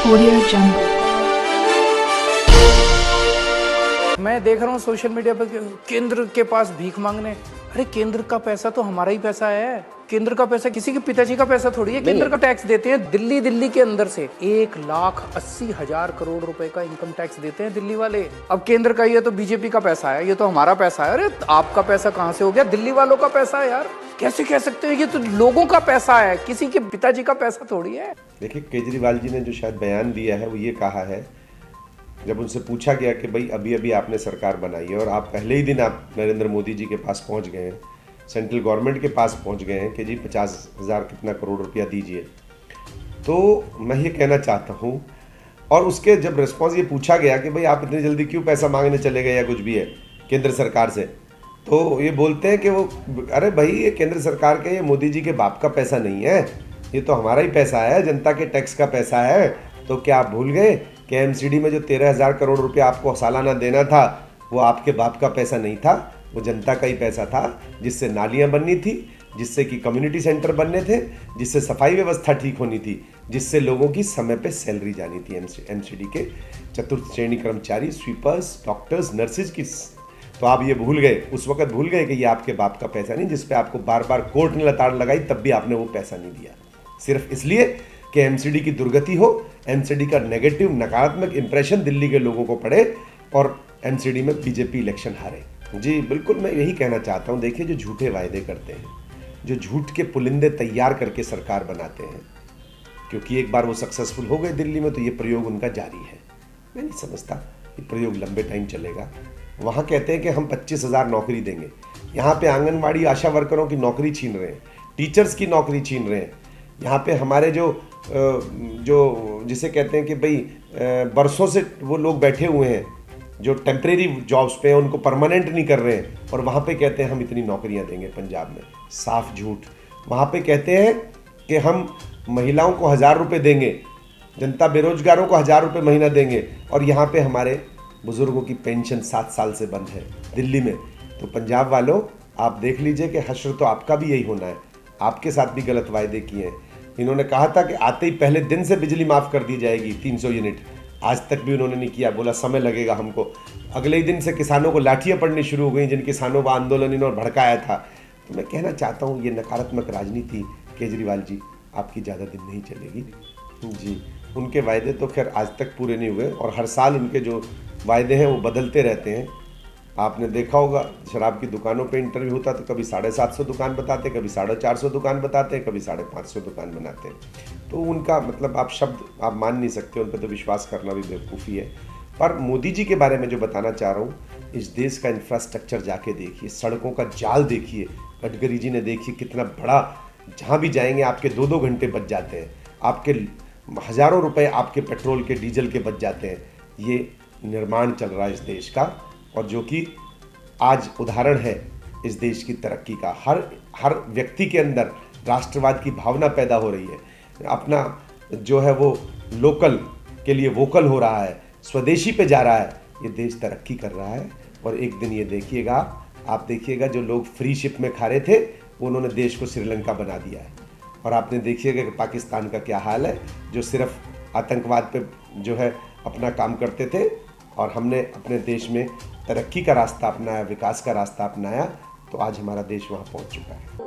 Audio Jungle। मैं देख रहा हूँ सोशल मीडिया पर केंद्र के पास भीख मांगने। अरे केंद्र का पैसा तो हमारा ही पैसा है। केंद्र का पैसा किसी के पिताजी का पैसा थोड़ी है। केंद्र का टैक्स देते हैं दिल्ली के अंदर से 1,80,000 करोड़ रुपए का इनकम टैक्स देते हैं दिल्ली वाले। अब केंद्र का ये तो बीजेपी का पैसा है, ये तो हमारा पैसा है। अरे आपका पैसा कहाँ से हो गया? दिल्ली वालों का पैसा है यार। कैसे कह सकते हो? ये तो लोगों का पैसा है, किसी के पिताजी का पैसा थोड़ी है। देखिए, केजरीवाल जी ने जो शायद बयान दिया है वो ये कहा है, जब उनसे पूछा गया कि भाई अभी अभी आपने सरकार बनाई है और आप पहले ही दिन आप नरेंद्र मोदी जी के पास पहुंच गए हैं, सेंट्रल गवर्नमेंट के पास पहुंच गए हैं कि जी 50,000 कितना करोड़ रुपया दीजिए, तो मैं ये कहना चाहता हूँ। और उसके जब रिस्पॉन्स ये पूछा गया कि भाई आप इतनी जल्दी क्यों पैसा मांगने चले गए या कुछ भी है केंद्र सरकार से, तो ये बोलते हैं कि वो अरे भाई ये केंद्र सरकार के, ये मोदी जी के बाप का पैसा नहीं है, ये तो हमारा ही पैसा है, जनता के टैक्स का पैसा है। तो क्या आप भूल गए कि एमसीडी में जो 13,000 करोड़ रुपया आपको सालाना देना था वो आपके बाप का पैसा नहीं था, वो जनता का ही पैसा था, जिससे नालियां बननी थी, जिससे कि कम्युनिटी सेंटर बनने थे, जिससे सफाई व्यवस्था ठीक होनी थी, जिससे लोगों की समय पे सैलरी जानी थी। एमसीडी के चतुर्थ श्रेणी कर्मचारी, स्वीपर्स, डॉक्टर्स, नर्सिज की। तो आप ये भूल गए, उस वक्त भूल गए कि ये आपके बाप का पैसा नहीं, जिसपे आपको बार बार कोर्ट ने लताड़ लगाई तब भी आपने वो पैसा नहीं दिया, सिर्फ इसलिए कि एमसीडी की दुर्गति हो, एमसीडी का नेगेटिव नकारात्मक इंप्रेशन दिल्ली के लोगों को पड़े और एमसीडी में बीजेपी इलेक्शन हारे। जी बिल्कुल, मैं यही कहना चाहता हूँ। देखिए, जो झूठे वायदे करते हैं, जो झूठ के पुलिंदे तैयार करके सरकार बनाते हैं, क्योंकि एक बार वो सक्सेसफुल हो गए दिल्ली में तो ये प्रयोग उनका जारी है। मैं नहीं समझता ये प्रयोग लंबे टाइम चलेगा। वहाँ कहते हैं कि हम 25,000 नौकरी देंगे, यहाँ पे आंगनबाड़ी आशा वर्करों की नौकरी छीन रहे हैं, टीचर्स की नौकरी छीन रहे हैं। यहाँ पे हमारे जो जिसे कहते हैं कि भाई बरसों से वो लोग बैठे हुए हैं जो टेम्परेरी जॉब्स पे हैं, उनको परमानेंट नहीं कर रहे हैं, और वहाँ पे कहते हैं हम इतनी नौकरियाँ देंगे। पंजाब में साफ झूठ। वहाँ पे कहते हैं कि हम महिलाओं को 1,000 रुपये देंगे, जनता बेरोजगारों को 1,000 रुपये महीना देंगे, और यहाँ पे हमारे बुजुर्गों की पेंशन 7 साल से बंद है दिल्ली में। तो पंजाब वालों, आप देख लीजिए कि हश्र तो आपका भी यही होना है। आपके साथ भी गलत वायदे किए हैं। इन्होंने कहा था कि आते ही पहले दिन से बिजली माफ़ कर दी जाएगी 300 यूनिट, आज तक भी उन्होंने नहीं किया, बोला समय लगेगा हमको। अगले ही दिन से किसानों को लाठियाँ पड़नी शुरू हो गई, जिन किसानों का आंदोलन इन्होंने भड़काया था। तो मैं कहना चाहता हूँ, ये नकारात्मक राजनीति केजरीवाल जी आपकी ज़्यादा दिन नहीं चलेगी। जी, उनके वायदे तो खैर आज तक पूरे नहीं हुए, और हर साल उनके जो वायदे हैं वो बदलते रहते हैं। आपने देखा होगा, शराब की दुकानों पे इंटरव्यू होता तो कभी 750 दुकान बताते, कभी 450 दुकान बताते, कभी 550 दुकान बनाते। तो उनका मतलब आप शब्द आप मान नहीं सकते, उन पर तो विश्वास करना भी बेवकूफ़ी है। पर मोदी जी के बारे में जो बताना चाह रहा हूँ, इस देश का इंफ्रास्ट्रक्चर जाके देखिए, सड़कों का जाल देखिए, गडकरी जी ने देखिए कितना बड़ा, जहाँ भी जाएंगे आपके 2-2 घंटे बच जाते हैं, आपके हज़ारों रुपये आपके पेट्रोल के डीजल के बच जाते हैं। ये निर्माण चल रहा है इस देश का, और जो कि आज उदाहरण है इस देश की तरक्की का। हर व्यक्ति के अंदर राष्ट्रवाद की भावना पैदा हो रही है, अपना जो है वो लोकल के लिए वोकल हो रहा है, स्वदेशी पे जा रहा है। ये देश तरक्की कर रहा है, और एक दिन ये देखिएगा, आप देखिएगा जो लोग फ्री शिप में खा रहे थे उन्होंने देश को श्रीलंका बना दिया है। और आपने देखिएगा कि पाकिस्तान का क्या हाल है, जो सिर्फ आतंकवाद पे जो है अपना काम करते थे, और हमने अपने देश में तरक्की का रास्ता अपनाया, विकास का रास्ता अपनाया, तो आज हमारा देश वहाँ पहुँच चुका है।